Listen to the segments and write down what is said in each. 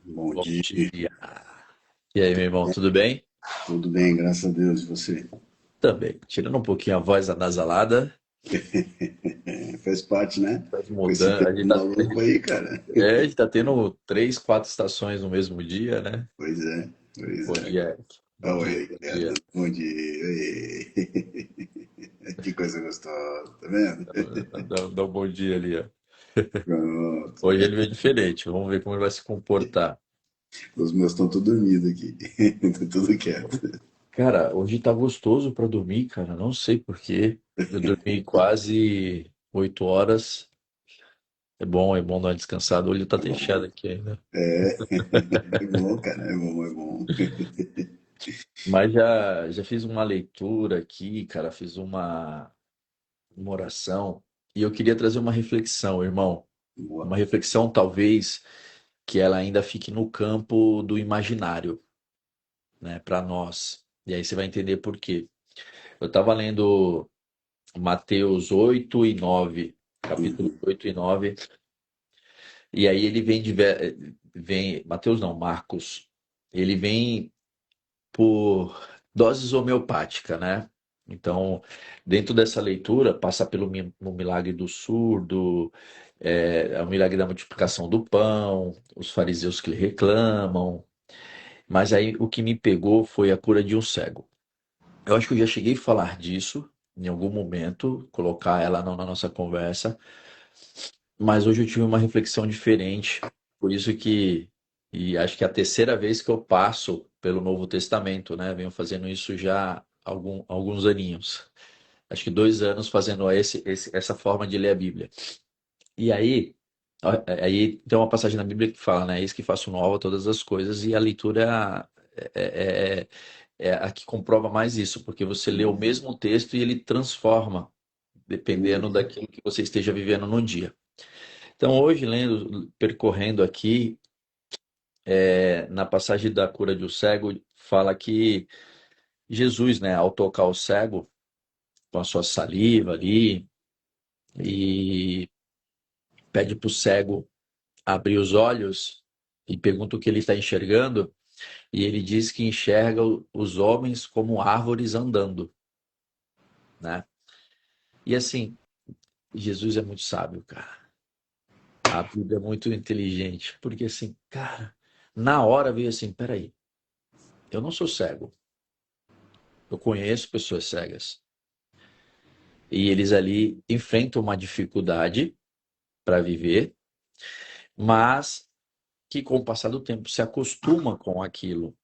Bom Bom dia, dia. E aí, meu irmão, tudo bem? tudo bem, graças a Deus, e você? Também. Tirando um pouquinho a voz anasalada, Faz parte, né? mas Com esse mudando. tempo maluco aí, cara. A gente tá tendo três, quatro estações no mesmo dia, né? Pois é, pois Bom é. dia, Eric. Bom dia, Oi, bom dia. Edna, bom dia. Oi. Que coisa gostosa, tá vendo? Dá um bom dia ali, ó. Pronto. Hoje ele veio diferente. Vamos ver como ele vai se comportar. Os meus estão todos dormindo aqui. Estão tudo quieto. Cara, hoje tá gostoso pra dormir, cara. Não sei por quê. Eu dormi quase 8 horas. É bom dar uma descansada. O olho tá fechado aqui ainda. É, é bom, cara, é bom, é bom. Mas já fiz uma leitura aqui, cara, fiz uma oração e eu queria trazer uma reflexão, irmão. Boa. Uma reflexão, talvez, que ela ainda fique no campo do imaginário, né, para nós. E aí você vai entender por quê. Eu estava lendo Mateus 8 e 9, capítulo Uhum. 8 e 9, e aí ele vem, Mateus não, Marcos, ele vem por doses homeopática, né? Então, dentro dessa leitura, passa pelo milagre do surdo, o milagre da multiplicação do pão, os fariseus que lhe reclamam. Mas aí o que me pegou foi a cura de um cego. Eu acho que eu já cheguei a falar disso em algum momento, colocar ela na nossa conversa, mas hoje eu tive uma reflexão diferente. Por isso que, e acho que é a terceira vez que eu passo pelo Novo Testamento, né? Venho fazendo isso já há alguns aninhos. Acho que 2 anos fazendo essa forma de ler a Bíblia. E aí tem uma passagem na Bíblia que fala, né? Eis que faço nova todas as coisas, e a leitura é a que comprova mais isso, porque você lê o mesmo texto e ele transforma, dependendo Uhum. daquilo que você esteja vivendo no dia. Então, hoje, percorrendo aqui, na passagem da cura de um cego, fala que Jesus, né, ao tocar o cego com a sua saliva ali, e pede para o cego abrir os olhos e pergunta o que ele está enxergando, e ele diz que enxerga os homens como árvores andando, né? E assim, Jesus é muito sábio, cara. A Bíblia é muito inteligente, porque assim, cara, na hora veio assim, peraí, eu não sou cego, eu conheço pessoas cegas. E eles ali enfrentam uma dificuldade para viver, mas que com o passar do tempo se acostuma com aquilo.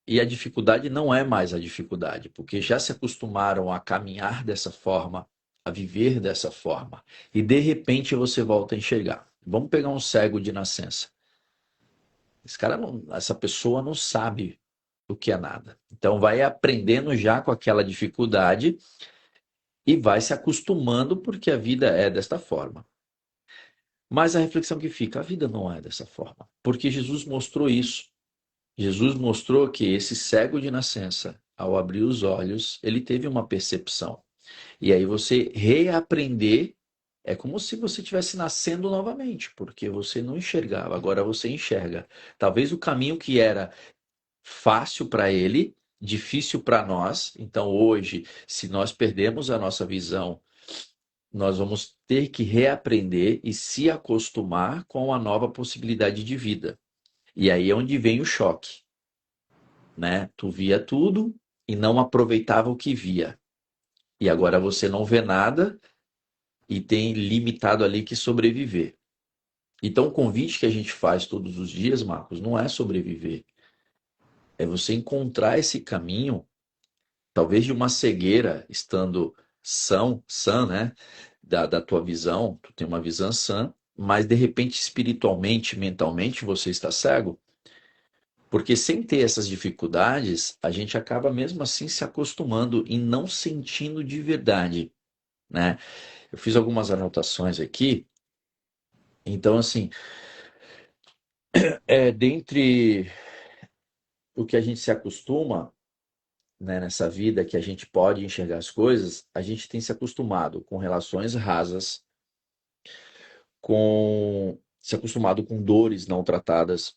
E a dificuldade não é mais a dificuldade, porque já se acostumaram a caminhar dessa forma, a viver dessa forma. E de repente você volta a enxergar. Vamos pegar um cego de nascença. Essa pessoa não sabe o que é nada. Então vai aprendendo já com aquela dificuldade e vai se acostumando porque a vida é desta forma. Mas a reflexão que fica, a vida não é dessa forma, porque Jesus mostrou isso. Jesus mostrou que esse cego de nascença, ao abrir os olhos, ele teve uma percepção. E aí você reaprender é como se você estivesse nascendo novamente, porque você não enxergava, agora você enxerga. Talvez o caminho que era fácil para ele, difícil para nós. Então hoje, se nós perdemos a nossa visão, nós vamos ter que reaprender e se acostumar com a nova possibilidade de vida. E aí é onde vem o choque, né? Tu via tudo e não aproveitava o que via. E agora você não vê nada e tem limitado ali que sobreviver. Então, o convite que a gente faz todos os dias, Marcos, não é sobreviver. É você encontrar esse caminho, talvez de uma cegueira, estando sã, né? Da tua visão, tu tem uma visão sã, mas de repente, espiritualmente, mentalmente, você está cego. Porque sem ter essas dificuldades, a gente acaba mesmo assim se acostumando e não sentindo de verdade, né? Eu fiz algumas anotações aqui. Então, assim, dentre o que a gente se acostuma, né, nessa vida, que a gente pode enxergar as coisas, a gente tem se acostumado com relações rasas, com se acostumado com dores não tratadas,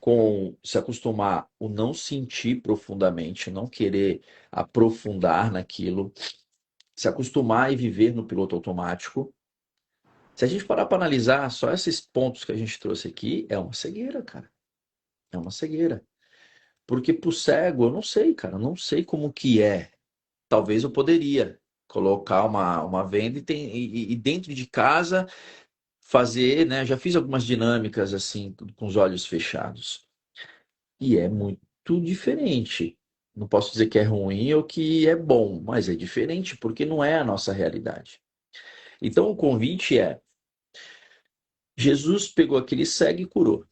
com se acostumar o não sentir profundamente, não querer aprofundar naquilo, se acostumar e viver no piloto automático. Se a gente parar para analisar só esses pontos que a gente trouxe aqui, é uma cegueira, cara. É uma cegueira. Porque pro cego, eu não sei, cara, eu não sei como que é. Talvez eu poderia colocar uma venda e dentro de casa fazer, né? Já fiz algumas dinâmicas assim, com os olhos fechados. E é muito diferente. Não posso dizer que é ruim ou que é bom, mas é diferente porque não é a nossa realidade. Então o convite é: Jesus pegou aquele cego e curou.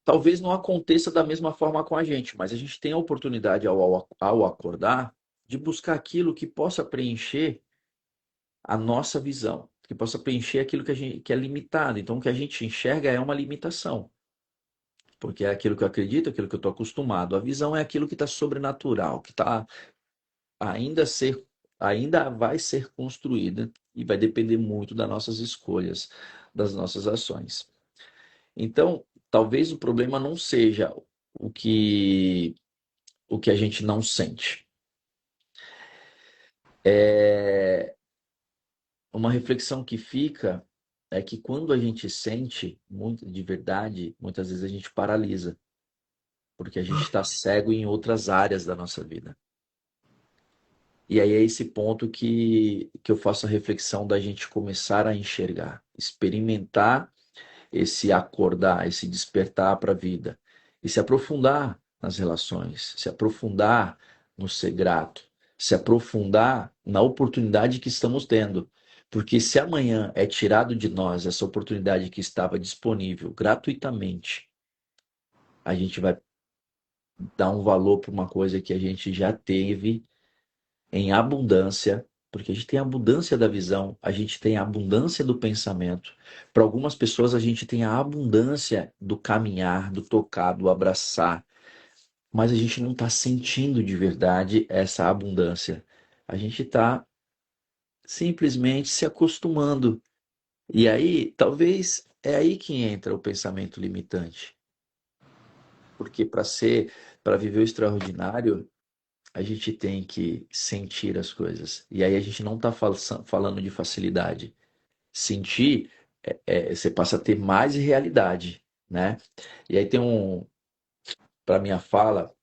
Talvez não aconteça da mesma forma com a gente, mas a gente tem a oportunidade ao acordar de buscar aquilo que possa preencher a nossa visão, que possa preencher aquilo que a gente que é limitado. Então o que a gente enxerga é uma limitação. Porque é aquilo que eu acredito, aquilo que eu estou acostumado. A visão é aquilo que está sobrenatural, que está ainda ser, ainda vai ser construída e vai depender muito das nossas escolhas, das nossas ações. Então, talvez o problema não seja o que o que a gente não sente. É uma reflexão que fica é que quando a gente sente muito de verdade, muitas vezes a gente paralisa, porque a gente está cego em outras áreas da nossa vida. E aí é esse ponto que eu faço a reflexão da gente começar a enxergar, experimentar esse acordar, esse despertar para a vida e se aprofundar nas relações, se aprofundar no ser grato, se aprofundar na oportunidade que estamos tendo. Porque se amanhã é tirado de nós essa oportunidade que estava disponível gratuitamente, a gente vai dar um valor para uma coisa que a gente já teve em abundância, porque a gente tem a abundância da visão, a gente tem a abundância do pensamento. Para algumas pessoas, a gente tem a abundância do caminhar, do tocar, do abraçar, mas a gente não está sentindo de verdade essa abundância. A gente está simplesmente se acostumando. E aí, talvez é aí que entra o pensamento limitante. Porque para viver o extraordinário, a gente tem que sentir as coisas. E aí a gente não está falando de facilidade. Sentir, você passa a ter mais realidade, né? E aí tem para minha fala,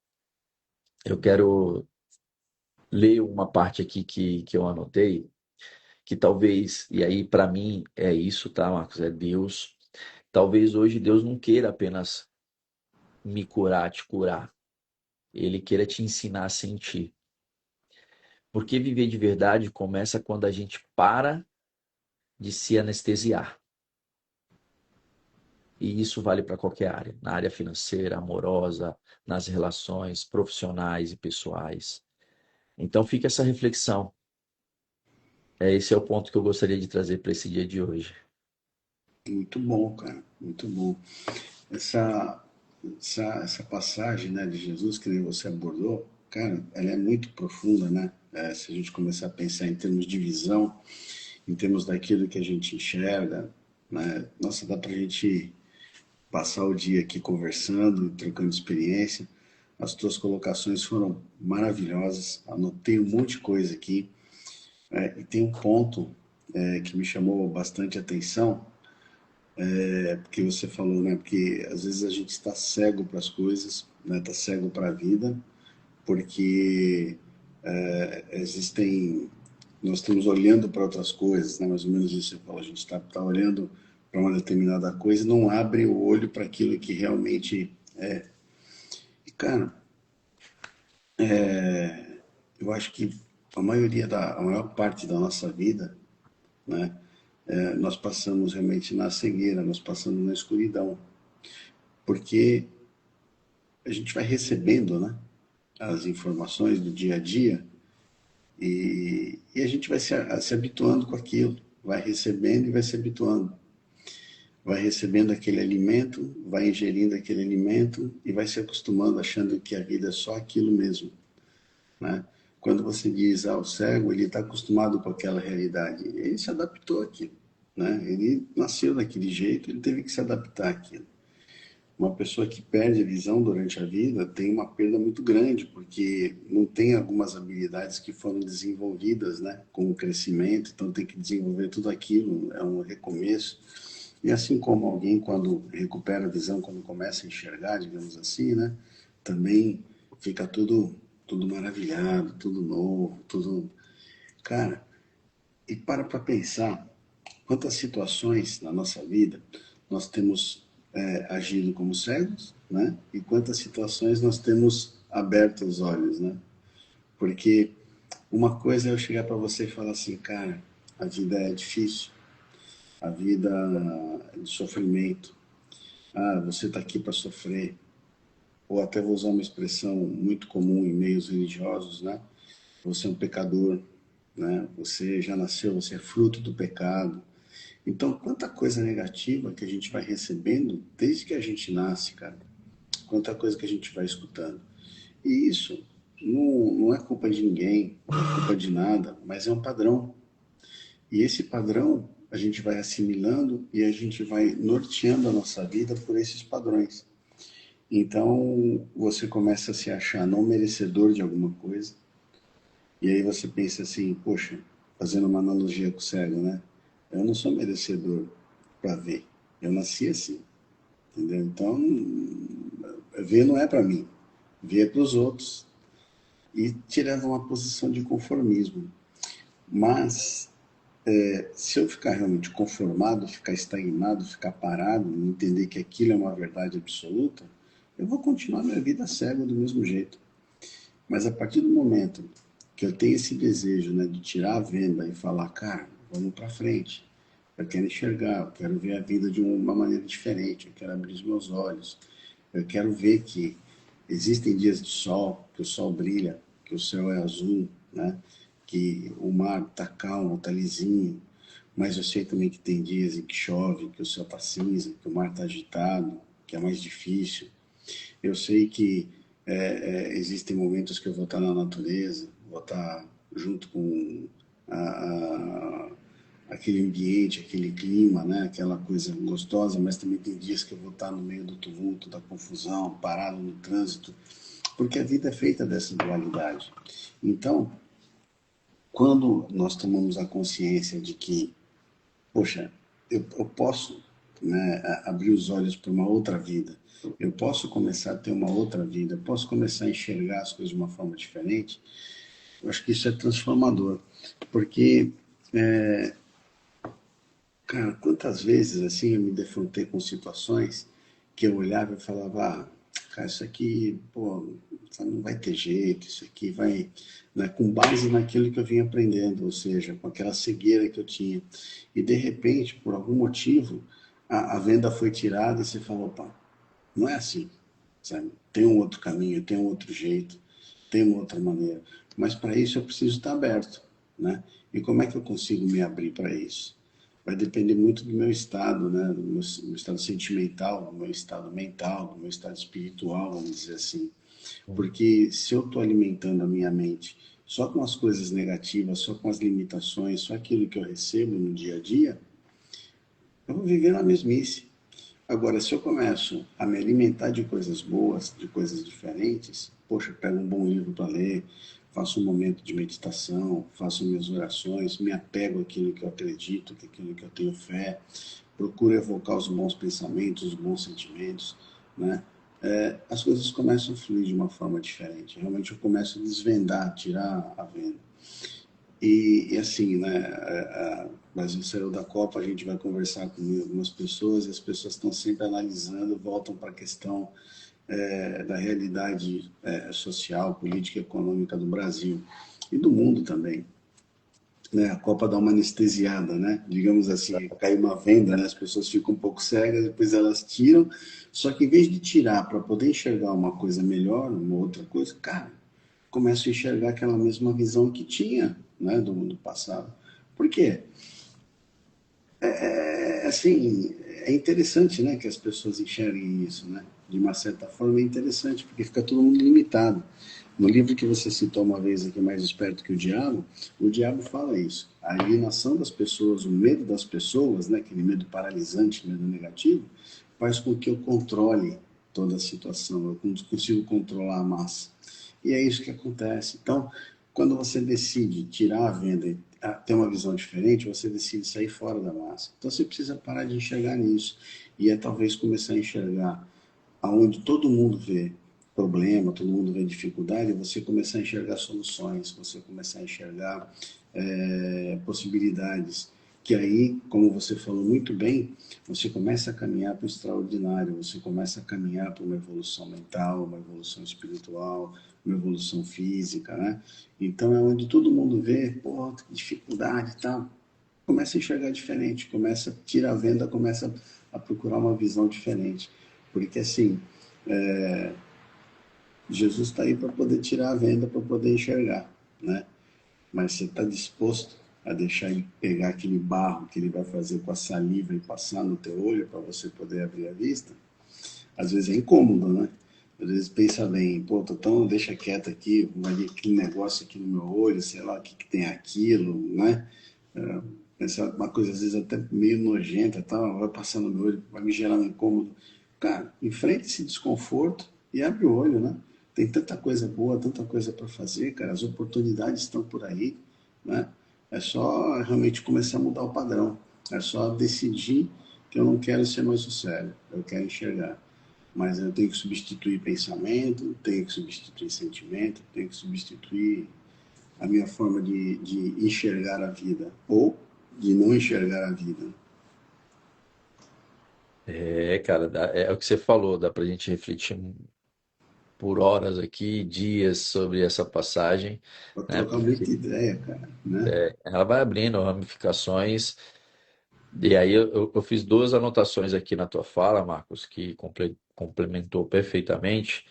eu quero ler uma parte aqui que eu anotei, que talvez, e aí para mim é isso, tá, Marcos? É Deus. Talvez hoje Deus não queira apenas me curar, te curar. Ele queira te ensinar a sentir. Porque viver de verdade começa quando a gente para de se anestesiar. E isso vale para qualquer área, na área financeira, amorosa, nas relações profissionais e pessoais. Então fica essa reflexão. Esse é o ponto que eu gostaria de trazer para esse dia de hoje. Muito bom, cara, muito bom. Essa, essa passagem, né, de Jesus que nem você abordou, cara, ela é muito profunda, né? Se a gente começar a pensar em termos de visão, em termos daquilo que a gente enxerga, né? Nossa, dá pra gente passar o dia aqui conversando, trocando experiência. As tuas colocações foram maravilhosas, anotei um monte de coisa aqui, e tem um ponto que me chamou bastante atenção, porque você falou, né? Porque às vezes a gente está cego para as coisas, né? Está cego para a vida, porque existem, nós estamos olhando para outras coisas, né? Mais ou menos isso que você falou, a gente está olhando para uma determinada coisa e não abre o olho para aquilo que realmente é. E, cara, eu acho que a maior parte da nossa vida, né? Nós passamos realmente na cegueira, nós passamos na escuridão, porque a gente vai recebendo, né, as informações do dia a dia e a gente vai se habituando com aquilo, vai recebendo e vai se habituando. Vai recebendo aquele alimento, vai ingerindo aquele alimento e vai se acostumando, achando que a vida é só aquilo mesmo, né? Quando você diz ao cego, ele está acostumado com aquela realidade, ele se adaptou àquilo, né? Ele nasceu daquele jeito, ele teve que se adaptar àquilo. Uma pessoa que perde a visão durante a vida tem uma perda muito grande, porque não tem algumas habilidades que foram desenvolvidas, né, com o crescimento, então tem que desenvolver tudo aquilo, é um recomeço. E assim como alguém, quando recupera a visão, quando começa a enxergar, digamos assim, né, também fica tudo maravilhado, tudo novo, tudo. Cara, e para pensar quantas situações na nossa vida nós temos agido como cegos, né? E quantas situações nós temos aberto os olhos, né? Porque uma coisa é eu chegar para você e falar assim, cara, a vida é difícil, a vida é de sofrimento. Ah, você está aqui para sofrer. Ou até vou usar uma expressão muito comum em meios religiosos, né? Você é um pecador, né? Você já nasceu, você é fruto do pecado. Então, quanta coisa negativa que a gente vai recebendo desde que a gente nasce, cara. Quanta coisa que a gente vai escutando. E isso não é culpa de ninguém, não é culpa de nada, mas é um padrão. E esse padrão a gente vai assimilando e a gente vai norteando a nossa vida por esses padrões. Então, você começa a se achar não merecedor de alguma coisa, e aí você pensa assim, poxa, fazendo uma analogia com o cego, né? Eu não sou merecedor para ver. Eu nasci assim, entendeu? Então, ver não é para mim, ver é para os outros. E te leva a uma posição de conformismo. Mas, se eu ficar realmente conformado, ficar estagnado, ficar parado, não entender que aquilo é uma verdade absoluta, eu vou continuar minha vida cega do mesmo jeito. Mas a partir do momento que eu tenho esse desejo, né, de tirar a venda e falar, cara, vamos para frente. Eu quero enxergar, eu quero ver a vida de uma maneira diferente, eu quero abrir os meus olhos, eu quero ver que existem dias de sol, que o sol brilha, que o céu é azul, né? Que o mar está calmo, está lisinho, mas eu sei também que tem dias em que chove, que o céu está cinza, que o mar está agitado, que é mais difícil. Eu sei que existem momentos que eu vou estar na natureza, vou estar junto com a, a, aquele ambiente, aquele clima, né? Aquela coisa gostosa, mas também tem dias que eu vou estar no meio do tumulto, da confusão, parado no trânsito, porque a vida é feita dessa dualidade. Então, quando nós tomamos a consciência de que, poxa, eu posso, né, abrir os olhos para uma outra vida, eu posso começar a ter uma outra vida, eu posso começar a enxergar as coisas de uma forma diferente, eu acho que isso é transformador, porque, cara, quantas vezes assim eu me defrontei com situações que eu olhava e falava, ah, cara, isso aqui, pô, não vai ter jeito, isso aqui vai, né, com base naquilo que eu vinha aprendendo, ou seja, com aquela cegueira que eu tinha. E de repente, por algum motivo, a venda foi tirada e você falou, opa, não é assim, sabe? Tem um outro caminho, tem um outro jeito, tem uma outra maneira. Mas para isso eu preciso estar aberto, né? E como é que eu consigo me abrir para isso? Vai depender muito do meu estado, né? Do meu estado sentimental, do meu estado mental, do meu estado espiritual, vamos dizer assim. Porque se eu estou alimentando a minha mente só com as coisas negativas, só com as limitações, só aquilo que eu recebo no dia a dia, eu vou viver na mesmice. Agora, se eu começo a me alimentar de coisas boas, de coisas diferentes, poxa, eu pego um bom livro para ler, faço um momento de meditação, faço minhas orações, me apego àquilo que eu acredito, àquilo que eu tenho fé, procuro evocar os bons pensamentos, os bons sentimentos, né? As coisas começam a fluir de uma forma diferente. Realmente eu começo a desvendar, tirar a venda. E assim, né? Mas no Céu da Copa a gente vai conversar com algumas pessoas e as pessoas estão sempre analisando, voltam para a questão da realidade social, política e econômica do Brasil e do mundo também. Né? A Copa dá uma anestesiada, né? Digamos assim, cai uma venda, né? As pessoas ficam um pouco cegas, depois elas tiram. Só que em vez de tirar para poder enxergar uma coisa melhor, uma outra coisa, cara, começo a enxergar aquela mesma visão que tinha, né, do mundo passado. Por quê? Assim, é interessante, né, que as pessoas enxerguem isso, né? De uma certa forma é interessante, porque fica todo mundo limitado. No livro que você citou uma vez aqui, Mais Esperto que o diabo fala isso. A alienação das pessoas, o medo das pessoas, né, aquele medo paralisante, medo negativo, faz com que eu controle toda a situação, eu consigo controlar a massa. E é isso que acontece. Então, quando você decide tirar a venda e ter uma visão diferente, você decide sair fora da massa. Então, você precisa parar de enxergar nisso. E é talvez começar a enxergar aonde todo mundo vê problema, todo mundo vê dificuldade, você começar a enxergar soluções, você começar a enxergar possibilidades. Que aí, como você falou muito bem, você começa a caminhar para o extraordinário, você começa a caminhar para uma evolução mental, uma evolução espiritual, uma evolução física, né? Então é onde todo mundo vê, pô, dificuldade e tal, começa a enxergar diferente, começa a tirar a venda, começa a procurar uma visão diferente. Porque assim, Jesus está aí para poder tirar a venda, para poder enxergar, né? Mas você está disposto a deixar ele pegar aquele barro que ele vai fazer com a saliva e passar no teu olho para você poder abrir a vista? Às vezes é incômodo, né? Às vezes pensa bem, pô, então deixa quieto aqui, vai ali aquele negócio aqui no meu olho, sei lá o que, que tem aquilo, né? Essa uma coisa às vezes até meio nojenta, tá? Vai passando no meu olho, vai me gerar um incômodo. Cara, enfrente esse desconforto e abre o olho, né? Tem tanta coisa boa, tanta coisa para fazer, cara. As oportunidades estão por aí, né? É só realmente começar a mudar o padrão. É só decidir que eu não quero ser mais o cérebro, eu quero enxergar. Mas eu tenho que substituir pensamento, tenho que substituir sentimento, tenho que substituir a minha forma de enxergar a vida ou de não enxergar a vida. É, cara, é o que você falou, dá pra gente refletir por horas aqui, dias sobre essa passagem, Para né? trocar Porque muita ideia, cara, né? ela vai abrindo ramificações. E aí eu fiz duas anotações aqui na tua fala, Marcos, que complementou perfeitamente.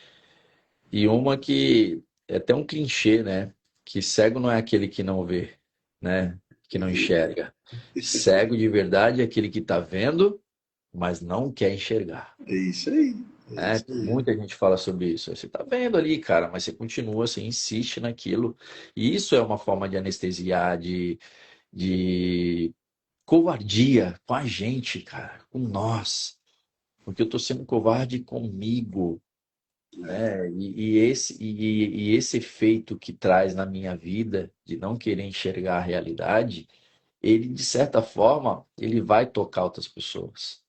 E uma que é até um clichê, né? Que cego não é aquele que não vê, né? Que não enxerga. Cego de verdade é aquele que está vendo, mas não quer enxergar. É isso aí, é Né? isso aí. Muita gente fala sobre isso. Você está vendo ali, cara, mas você continua, você insiste naquilo. E isso é uma forma de anestesiar, de covardia com a gente, cara, com nós. Porque eu tô sendo covarde comigo, né? E esse efeito que traz na minha vida de não querer enxergar a realidade, ele, de certa forma, ele vai tocar outras pessoas.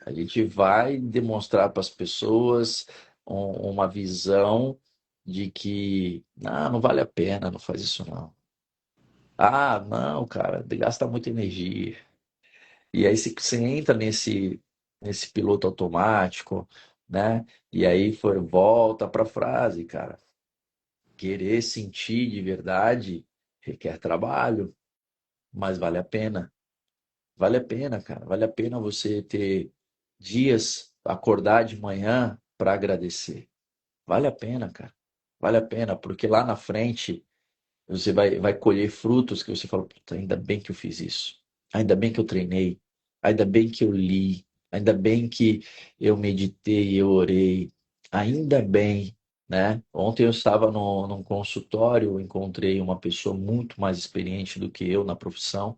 A gente vai demonstrar para as pessoas uma visão de que, não vale a pena, não faz isso não. Ah, não, cara, gasta muita energia. E aí você entra nesse piloto automático, né? E aí volta para a frase, cara. Querer sentir de verdade requer trabalho, mas vale a pena. Vale a pena, cara. Vale a pena você ter dias, acordar de manhã para agradecer. Vale a pena, cara. Vale a pena, porque lá na frente você vai colher frutos que você fala, puta, ainda bem que eu fiz isso. Ainda bem que eu treinei. Ainda bem que eu li. Ainda bem que eu meditei, eu orei. Ainda bem, né? Ontem eu estava num consultório, eu encontrei uma pessoa muito mais experiente do que eu na profissão.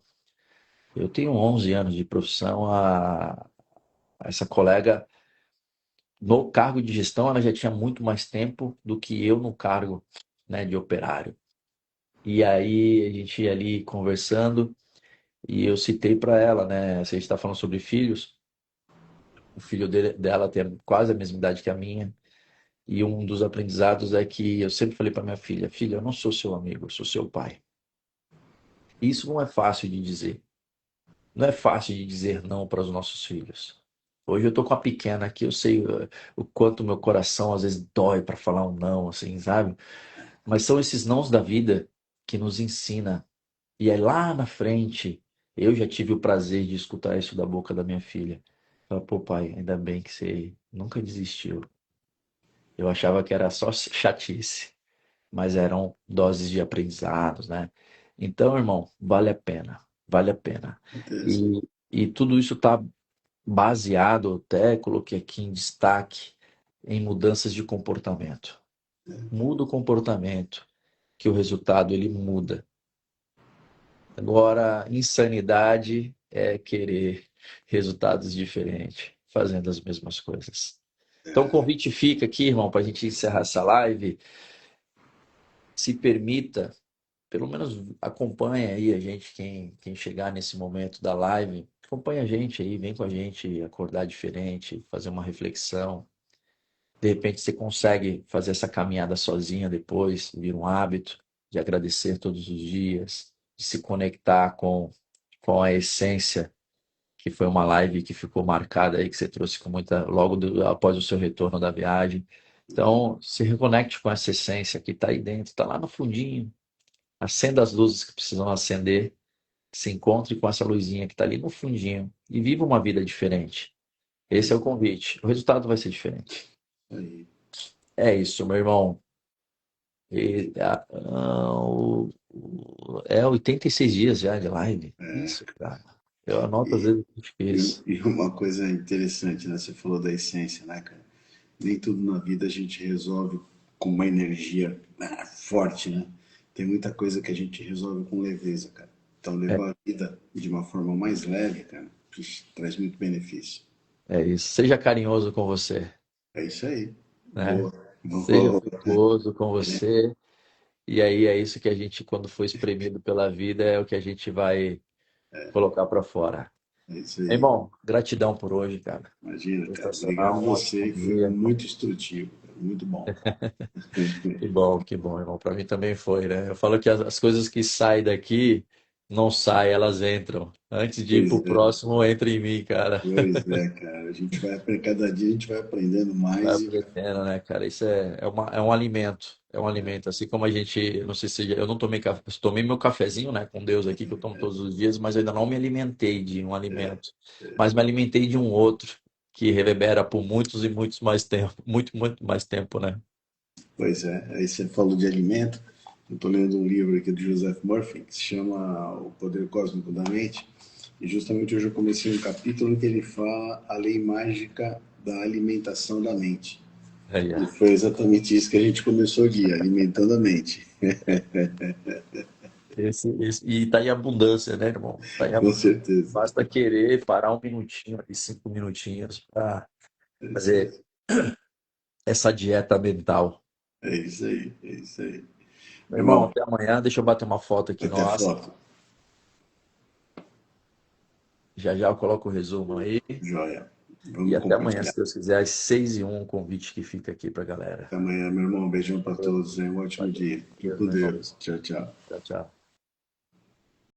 Eu tenho 11 anos de profissão. Essa colega, no cargo de gestão, ela já tinha muito mais tempo do que eu no cargo, né, de operário. E aí a gente ia ali conversando e eu citei para ela, né? Se a gente está falando sobre filhos, o filho dela tem quase a mesma idade que a minha. E um dos aprendizados é que eu sempre falei para minha filha: filha, eu não sou seu amigo, eu sou seu pai. Isso não é fácil de dizer. Não é fácil de dizer não para os nossos filhos. Hoje eu tô com a pequena aqui, eu sei o quanto meu coração às vezes dói para falar um não, assim, sabe? Mas são esses nãos da vida que nos ensina. E aí lá na frente, eu já tive o prazer de escutar isso da boca da minha filha. Ela, pô, pai, ainda bem que você nunca desistiu. Eu achava que era só chatice, mas eram doses de aprendizados, né? Então, irmão, vale a pena, vale a pena. Certeza. E tudo isso está baseado, até coloquei aqui em destaque, em mudanças de comportamento. Muda o comportamento, que o resultado ele muda. Agora, insanidade é querer resultados diferentes, fazendo as mesmas coisas. Então o convite fica aqui, irmão, para a gente encerrar essa live. Se permita, pelo menos acompanhe aí a gente, quem chegar nesse momento da live, acompanha a gente aí, vem com a gente acordar diferente, fazer uma reflexão. De repente você consegue fazer essa caminhada sozinha depois, vira um hábito de agradecer todos os dias, de se conectar com a essência, que foi uma live que ficou marcada aí, que você trouxe com muita, após o seu retorno da viagem. Então, se reconecte com essa essência que está aí dentro, está lá no fundinho. Acenda as luzes que precisam acender, se encontre com essa luzinha que está ali no fundinho e viva uma vida diferente. Esse é o convite. O resultado vai ser diferente. Aí. É isso, meu irmão. É 86 dias já de live. É. Isso, cara. Eu anoto às E, vezes que esqueço. e uma coisa interessante, né? Você falou da essência, né, cara? Nem tudo na vida a gente resolve com uma energia forte, né? Tem muita coisa que a gente resolve com leveza, cara. Então, É, levar a vida de uma forma mais leve, cara, isso traz muito benefício. é isso. Seja carinhoso com você, É isso aí. né? Boa. Seja Boa. afetuoso com você. E aí é isso que a gente, quando for espremido pela vida, é o que a gente vai colocar para fora. É isso aí. Irmão, gratidão por hoje, cara. Imagina, cara. Obrigado Sensacional, um ótimo você, foi dia. muito instrutivo, cara. Muito bom. Que bom, irmão. Para mim também foi, né? Eu falo que as coisas que saem daqui não saem, elas entram. Antes de ir Pois pro é, próximo, entra em mim, cara. pois é, cara. A gente vai, cada dia a gente vai aprendendo Vai mais e vai. aprendendo, né, cara? Isso é um alimento. É um alimento. Assim como a gente, não sei se eu não tomei café, eu tomei meu cafezinho, né, com Deus aqui, que eu tomo todos os dias, mas eu ainda não me alimentei de um alimento. Mas me alimentei de um outro que reverbera por muitos e muitos mais tempo, muito mais tempo, né? Pois é, aí você falou de alimento. Eu estou lendo um livro aqui do Joseph Murphy que se chama O Poder Cósmico da Mente. E justamente hoje eu comecei um capítulo em que ele fala a lei mágica da alimentação da mente. Aí, ó. E foi exatamente isso que a gente começou aqui, alimentando a mente. E tá em abundância, né, irmão? Tá em Com abundância. certeza. Basta querer parar um minutinho ali, 5 minutinhos, para É isso fazer aí. essa dieta mental. É isso aí. É isso aí. Meu irmão, Irmão, até amanhã. Deixa eu bater uma foto aqui, até nossa. foto. Já já eu coloco o resumo aí. Joia. E Vamos até amanhã, se compartilhar. Deus quiser, às 6h01, um convite que fica aqui pra galera. Até amanhã, meu irmão. Um beijão para Valeu, todos. Hein? Um ótimo valeu. dia. Fique Deus, com meu irmão. Deus. Tchau, tchau. Tchau, tchau.